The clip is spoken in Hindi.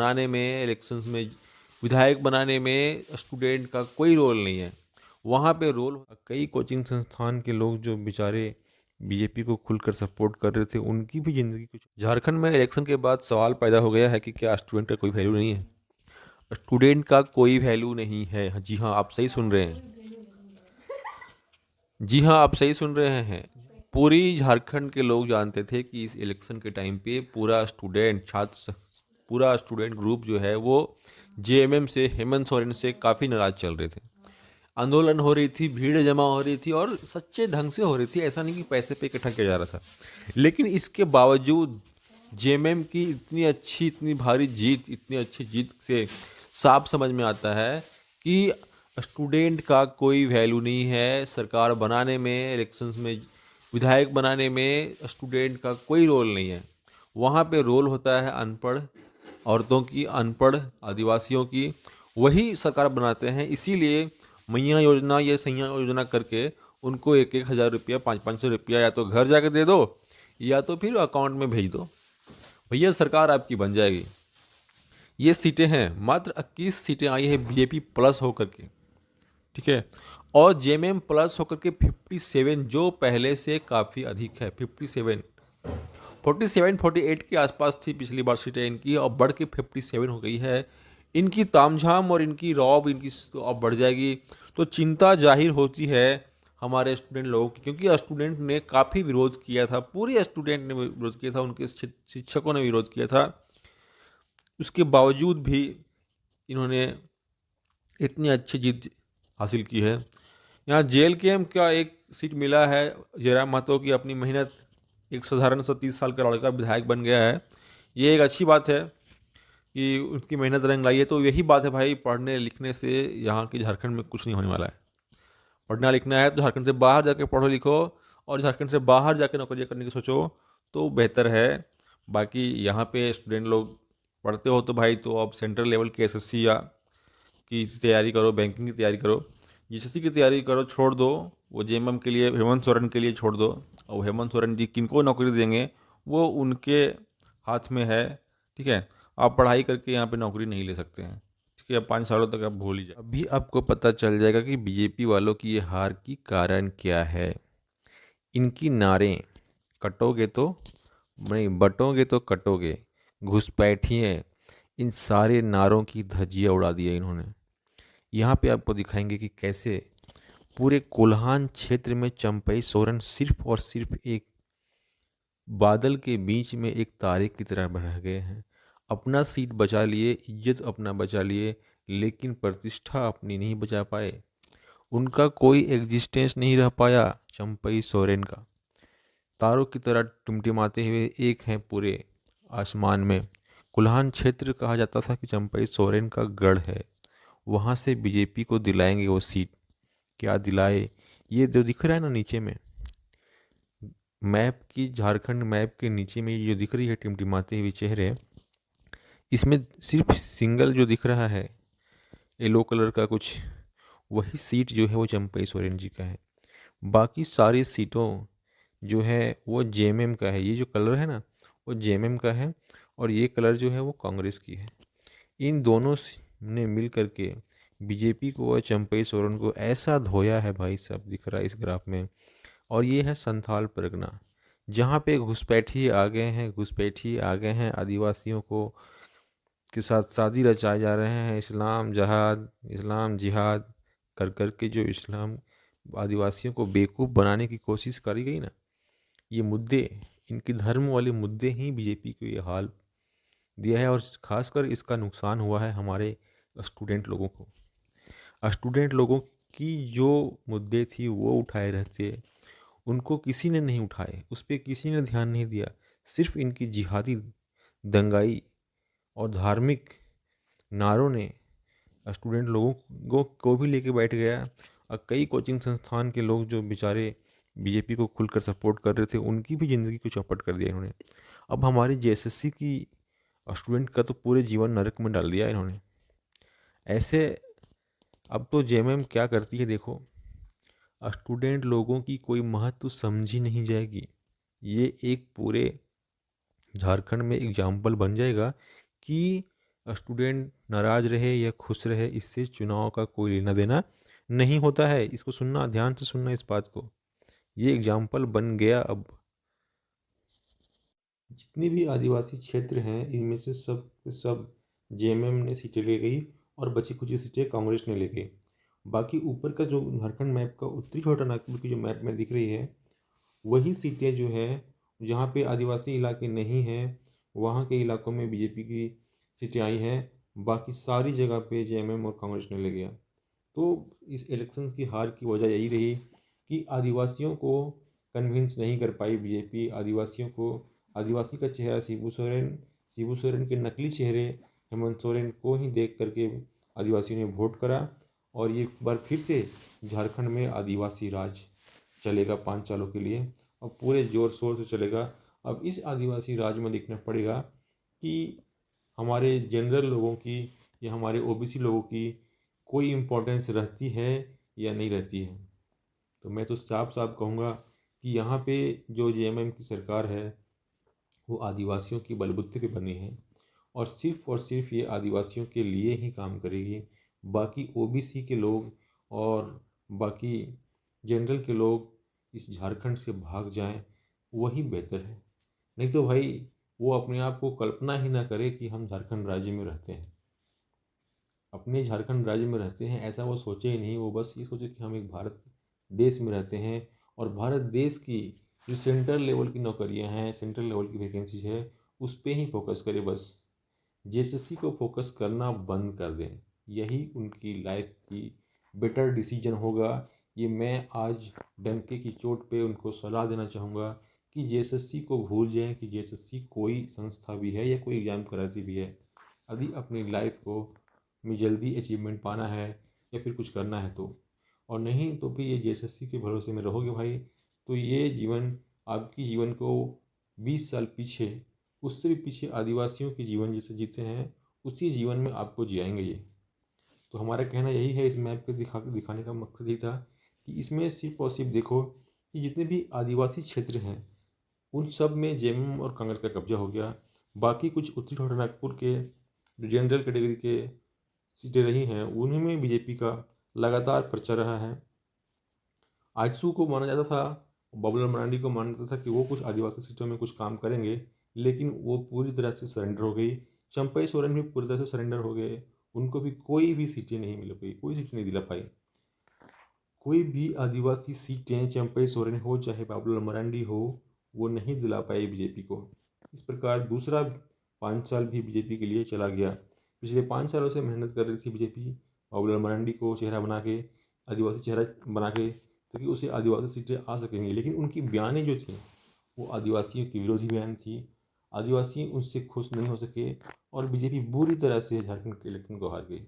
बनाने में, इलेक्शंस में विधायक बनाने में स्टूडेंट का कोई रोल नहीं है। वहाँ पे रोल कई कोचिंग संस्थान के लोग जो बेचारे बीजेपी को खुलकर सपोर्ट कर रहे थे, उनकी भी ज़िंदगी कुछ। झारखंड में इलेक्शन के बाद सवाल पैदा हो गया है कि क्या स्टूडेंट का कोई वैल्यू नहीं है। स्टूडेंट का कोई वैल्यू नहीं है। जी हाँ, आप सही सुन रहे हैं। जी हाँ, आप सही सुन रहे हैं। पूरी झारखंड के लोग जानते थे कि इस इलेक्शन के टाइम पे पूरा स्टूडेंट ग्रुप जो है वो जेएमएम से, हेमंत सोरेन से काफ़ी नाराज चल रहे थे। आंदोलन हो रही थी, भीड़ जमा हो रही थी और सच्चे ढंग से हो रही थी। ऐसा नहीं कि पैसे पे इकट्ठा किया जा रहा था। लेकिन इसके बावजूद जेएमएम की इतनी भारी जीत, इतनी अच्छी जीत से साफ समझ में आता है कि स्टूडेंट का कोई वैल्यू नहीं है। सरकार बनाने में, इलेक्शंस में विधायक बनाने में स्टूडेंट का कोई रोल नहीं है। वहाँ पे रोल होता है अनपढ़ औरतों की, अनपढ़ आदिवासियों की। वही सरकार बनाते हैं। इसीलिए मैया योजना या सैया योजना करके उनको 1-1 हज़ार रुपया, 500-500 रुपया या तो घर जाके दे दो या तो फिर अकाउंट में भेज दो। भैया सरकार आपकी बन जाएगी। ये सीटें हैं, मात्र 21 सीटें आई है बीजेपी प्लस होकर के, ठीक है। और जेएमएम प्लस होकर के 57, जो पहले से काफ़ी अधिक है। 57, 47-48 के आसपास थी पिछली बार सीटें इनकी, और बढ़ के 57 हो गई है। इनकी तामझाम और इनकी रौब इनकी अब बढ़ जाएगी। तो चिंता जाहिर होती है हमारे स्टूडेंट लोगों की, क्योंकि स्टूडेंट ने काफ़ी विरोध किया था। पूरे स्टूडेंट ने विरोध किया था, उनके शिक्षकों ने विरोध किया था। उसके बावजूद भी इन्होंने इतनी अच्छी जीत हासिल की है। यहाँ जेल के एम का एक सीट मिला है जयराम महतो की अपनी मेहनत। एक साधारण सा 30 साल का लड़का विधायक बन गया है। ये एक अच्छी बात है कि उसकी मेहनत रंग लाई है। तो यही बात है भाई, पढ़ने लिखने से यहाँ की झारखंड में कुछ नहीं होने वाला है। पढ़ना लिखना है तो झारखंड से बाहर जाके पढ़ो लिखो, और झारखंड से बाहर जाके नौकरियाँ करने की सोचो तो बेहतर है। बाकी यहाँ पे स्टूडेंट लोग पढ़ते हो तो भाई, तो अब सेंट्रल लेवल के एसएससी या की तैयारी करो, बैंकिंग की तैयारी करो, जीएसएससी की तैयारी करो। छोड़ दो वो जेएमएम के लिए, हेमंत सोरेन के लिए छोड़ दो। और हेमंत सोरेन जी किनको नौकरी देंगे वो उनके हाथ में है, ठीक है। आप पढ़ाई करके यहाँ पे नौकरी नहीं ले सकते हैं, ठीक है। 5 सालों तक आप भूल ही जाए। अभी आपको पता चल जाएगा कि बीजेपी वालों की ये हार की कारण क्या है। इनकी नारें कटोगे तो नहीं, बटोगे तो कटोगे, घुसपैठिए, इन सारे नारों की धज्जियाँ उड़ा दी है इन्होंने। यहाँ पे आपको दिखाएंगे कि कैसे पूरे कोल्हान क्षेत्र में चंपई सोरेन सिर्फ और सिर्फ एक बादल के बीच में एक तारे की तरह रह गए हैं। अपना सीट बचा लिए, इज्जत अपना बचा लिए, लेकिन प्रतिष्ठा अपनी नहीं बचा पाए। उनका कोई एग्जिस्टेंस नहीं रह पाया चंपई सोरेन का। तारों की तरह टिमटिमाते हुए एक हैं पूरे आसमान में। कुल्हान क्षेत्र कहा जाता था कि चंपई सोरेन का गढ़ है। वहाँ से बीजेपी को दिलाएंगे वो सीट। क्या दिलाए, ये जो दिख रहा है ना नीचे में मैप की, झारखंड मैप के नीचे में ये जो दिख रही है टिमटिमाते हुए चेहरे, इसमें सिर्फ सिंगल जो दिख रहा है येलो कलर का कुछ, वही सीट जो है वो चंपई सोरेन जी का है। बाकी सारी सीटों जो है वो जेएमएम का है। ये जो कलर है ना वो जेएमएम का है, और ये कलर जो है वो कांग्रेस की है। इन दोनों ने मिल करके बीजेपी को और चंपई सोरेन को ऐसा धोया है भाई, सब दिख रहा है इस ग्राफ में। और ये है संथाल परगना, जहाँ पे घुसपैठी आ गए हैं, घुसपैठी आ गए हैं आदिवासियों को के साथ शादी रचाए जा रहे हैं। इस्लाम जहाद, इस्लाम जिहाद कर कर के जो इस्लाम आदिवासियों को बेवकूफ़ बनाने की कोशिश करी गई ना, ये मुद्दे, इनकी धर्म वाले मुद्दे ही बीजेपी को ये हाल दिया है। और खासकर इसका नुकसान हुआ है हमारे स्टूडेंट लोगों को। स्टूडेंट लोगों की जो मुद्दे थी वो उठाए रहते, उनको किसी ने नहीं उठाए, उस पर किसी ने ध्यान नहीं दिया। सिर्फ इनकी जिहादी दंगाई और धार्मिक नारों ने स्टूडेंट लोगों को भी लेके बैठ गया। और कई कोचिंग संस्थान के लोग जो बेचारे बीजेपी को खुलकर सपोर्ट कर रहे थे, उनकी भी ज़िंदगी को चौपट कर दिया इन्होंने। अब हमारी जेएसएससी की स्टूडेंट का तो पूरे जीवन नरक में डाल दिया इन्होंने। ऐसे अब तो जेएमएम क्या करती है देखो, स्टूडेंट लोगों की कोई महत्व समझी नहीं जाएगी। ये एक पूरे झारखंड में एग्जाम्पल बन जाएगा कि स्टूडेंट नाराज रहे या खुश रहे, इससे चुनाव का कोई लेना देना नहीं होता है। इसको सुनना, ध्यान से सुनना इस बात को। ये एग्जाम्पल बन गया अब। जितने भी आदिवासी क्षेत्र हैं इनमें से सब जेएमएम ने सीटें ले गई और बची कुछ सीटें कांग्रेस ने ले गई। बाकी ऊपर का जो झारखंड मैप का उत्तरी छोटा नागपुर की जो मैप में दिख रही है, वही सीटें जो है जहाँ पे आदिवासी इलाके नहीं हैं वहाँ के इलाकों में बीजेपी की सीटें आई हैं। बाकी सारी जगह पे जेएमएम और कांग्रेस ने ले गया। तो इस इलेक्शन की हार की वजह यही रही कि आदिवासियों को कन्विंस नहीं कर पाई बीजेपी। आदिवासियों को, आदिवासी का चेहरा शिबू सोरेन के नकली चेहरे हेमंत सोरेन को ही देख करके आदिवासियों ने वोट करा। और ये बार फिर से झारखंड में आदिवासी राज चलेगा 5 सालों के लिए, और पूरे जोर शोर से चलेगा। अब इस आदिवासी राज में देखना पड़ेगा कि हमारे जनरल लोगों की या हमारे ओबीसी लोगों की कोई इम्पोर्टेंस रहती है या नहीं रहती है। तो मैं तो साफ साफ कहूँगा कि यहाँ पे जो जेएमएम की सरकार है वो आदिवासियों की बलबुते पे बनी है और सिर्फ ये आदिवासियों के लिए ही काम करेगी। बाकी ओबीसी के लोग और बाकी जनरल के लोग इस झारखंड से भाग जाएं, वही बेहतर है। नहीं तो भाई वो अपने आप को कल्पना ही ना करे कि हम झारखंड राज्य में रहते हैं, अपने झारखंड राज्य में रहते हैं, ऐसा वो सोचे ही नहीं। वो बस ये सोचे कि हम एक भारत देश में रहते हैं और भारत देश की जो सेंट्रल लेवल की नौकरियां हैं, सेंट्रल लेवल की वैकेंसीज है, उस पर ही फोकस करे बस। जेएसएससी को फोकस करना बंद कर दें, यही उनकी लाइफ की बेटर डिसीजन होगा। ये मैं आज डंके की चोट पे उनको सलाह देना चाहूँगा कि जेएसएससी को भूल जाएं कि जेएसएससी कोई संस्था भी है या कोई एग्ज़ाम कराती भी है। यदि अपनी लाइफ को में जल्दी अचीवमेंट पाना है या फिर कुछ करना है तो, और नहीं तो फिर ये जेएसएससी के भरोसे में रहोगे भाई, तो ये जीवन आपकी जीवन को 20 साल पीछे, उससे भी पीछे आदिवासियों के जीवन जैसे जीते हैं उसी जीवन में आपको जियाएंगे ये। तो हमारा कहना यही है, इस मैप को दिखाने का मकसद यही था कि इसमें सिर्फ और सिर्फ देखो कि जितने भी आदिवासी क्षेत्र हैं उन सब में जेएमएम और कांग्रेस का कब्जा हो गया। बाकी कुछ उत्तरी छोटा नागपुर के जो जनरल कैटेगरी के सीटें रही हैं उन्हीं में बीजेपी का लगातार प्रचार रहा है। आजसू को माना जाता था, बाबूलाल मरांडी को माना जाता था कि वो कुछ आदिवासी सीटों में कुछ काम करेंगे, लेकिन वो पूरी तरह से सरेंडर हो गई। चंपई सोरेन भी पूरी तरह से सरेंडर हो गए, उनको भी कोई भी सीटें नहीं मिल पाई, कोई सीट नहीं दिला पाई। कोई भी आदिवासी सीटें चंपई सोरेन हो चाहे बाबूलाल मरांडी हो, वो नहीं दिला पाई बीजेपी को। इस प्रकार दूसरा 5 साल भी बीजेपी के लिए चला गया। पिछले 5 सालों से मेहनत कर रही थी बीजेपी बाबूलाल मरांडी को चेहरा बना के, आदिवासी चेहरा बना के, ताकि उसे आदिवासी सीटें आ सकेंगी। लेकिन उनकी बयानें जो थी वो आदिवासियों की विरोधी बयान थी। आदिवासी उनसे खुश नहीं हो सके और बीजेपी बुरी तरह से झारखंड के इलेक्शन को हार गई।